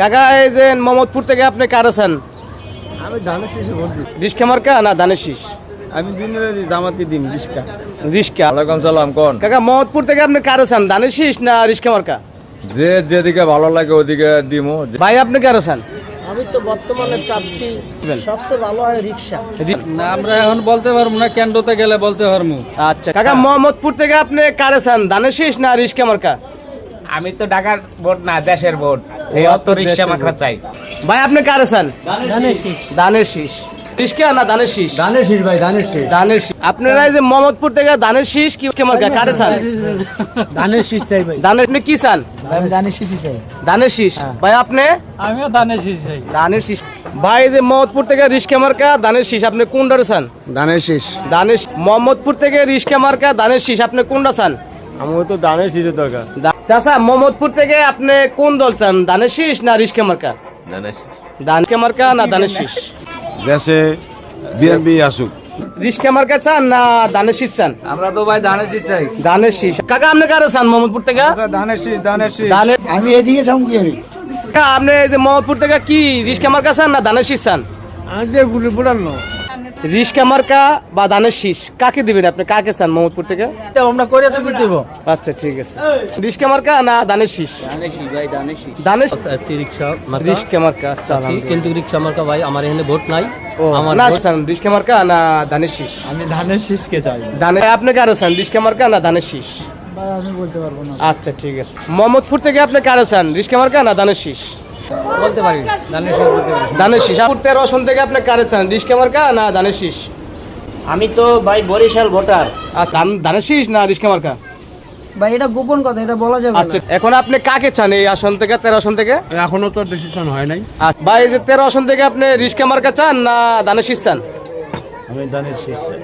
কাকা এই যে মোহাম্মদপুর থেকে আপনি কার আছেন? আমি ধানের শীষে ভোট দিই। রিস্কা মার্কা না ধানের শীষ? আমি দিনের জামাতি দিন রিস্কা। রিস্কা। ওয়ালাইকুম সালাম। কোন কাকা মোহাম্মদপুর থেকে আপনি কার আছেন? ধানের শীষ না রিস্কা মার্কা? যে যেদিকে ভালো লাগে ওদিকে দিমু। ভাই আপনি কার আছেন? আমি তো বর্তমানে চাচ্ছি সবচেয়ে ভালো হয় রিক্সা। না আমরা এখন বলতে পারবো না, কেন্দ্রতে গেলে বলতে পারবো। আচ্ছা কাকা মোহাম্মদপুর থেকে আপনি কার আছেন? ধানের শীষ না রিস্কা মার্কা? আমি তো ঢাকার ভোট না, দেশের ভোট। এই অত রিক্সা মাখা চাই। ভাই আপনি কার আছেন? ধানের শীষ। ধানের শীষ। রিস্কা না ধানের শীষ? ধানের শীষ ভাই, ধানের শীষ। ধানের শীষ। আপনারা এই যে মোহাম্মদপুর থেকে ধানের শীষ কি রিস্কা মার্কা কার আছেন? ধানের শীষ চাই ভাই। ধানের আপনি কি চান? আমি ধানের শীষই চাই। ধানের শীষ। ভাই আপনি? আমিও ধানের শীষ চাই। ধানের শীষ। ভাই এই যে মোহাম্মদপুর থেকে রিস্কা মার্কা ধানের শীষ আপনি কোনটা চান? ধানের শীষ। ধানের মোহাম্মদপুর থেকে রিস্কা মার্কা ধানের শীষ আপনি কোনটা চান? আমার তো ধানের শীষের দরকার। চাচা মোহাম্মদপুর থেকে আপনি কোন দল চান? ধানের শীষ না রিস্কা মার্কা? ধানের মার্কা না ধানের শীষ? দেশে বিএনপি আসুক। রিস্কা মার্কা চান না ধানের শীষ চান? আমরা তো ভাই ধানের শীষ চাই। ধানের শীষ। কাকা আপনি কারে চান মোহাম্মদপুর থেকে? ধানের শীষ, ধানের শীষ। ধানের। আমি এদিকে চাম কি আমি? কাকা আপনি এই যে মোহাম্মদপুর থেকে কি রিস্কা মার্কা চান না ধানের শীষ চান? আমি যে ঘুরে পড়ানো। রিস্কা মার্কা বা ধানের শীষ কাকে দিবেন আপনি? কাকে চান মোহাম্মদপুর থেকে? আমরা করে তো দিব। আচ্ছা ঠিক আছে। রিস্কা মার্কা না ধানের শীষ? ধানের শীষ ভাই, ধানের শীষ। ধানের রিক্সা রিস্কা মার্কা। আচ্ছা কিন্তু রিক্সা মার্কা ভাই আমার এখানে ভোট নাই। ও আমার না চান রিস্কা মার্কা না ধানের শীষ? আমি ধানের শীষকে চাই। ধানের আপনি কারে চান? রিস্কা মার্কা না ধানের শীষ? ভাই আমি বলতে পারবো না। আচ্ছা ঠিক আছে। মোহাম্মদপুর থেকে আপনি কারে চান? রিস্কা মার্কা না ধানের শীষ? বলতে পারি ধানের শীষ বলতে পারি। ধানের শীষ। 13 আসন থেকে আপনি কারে চান? রিস্কা মার্কা না ধানের শীষ? আমি তো ভাই বরিশাল ভোটার। আচ্ছা ধানের শীষ না রিস্কা মার্কা? ভাই এটা গোপন কথা, এটা বলা যাবে আচ্ছা এখন আপনি কাকে চান এই আসন থেকে 13 আসন থেকে? এখনো তো ডিসিশন হয় নাই। আচ্ছা ভাই এই যে 13 আসন থেকে আপনি রিস্কা মার্কা চান না ধানের শীষ চান? আমি ধানের শীষ চাই।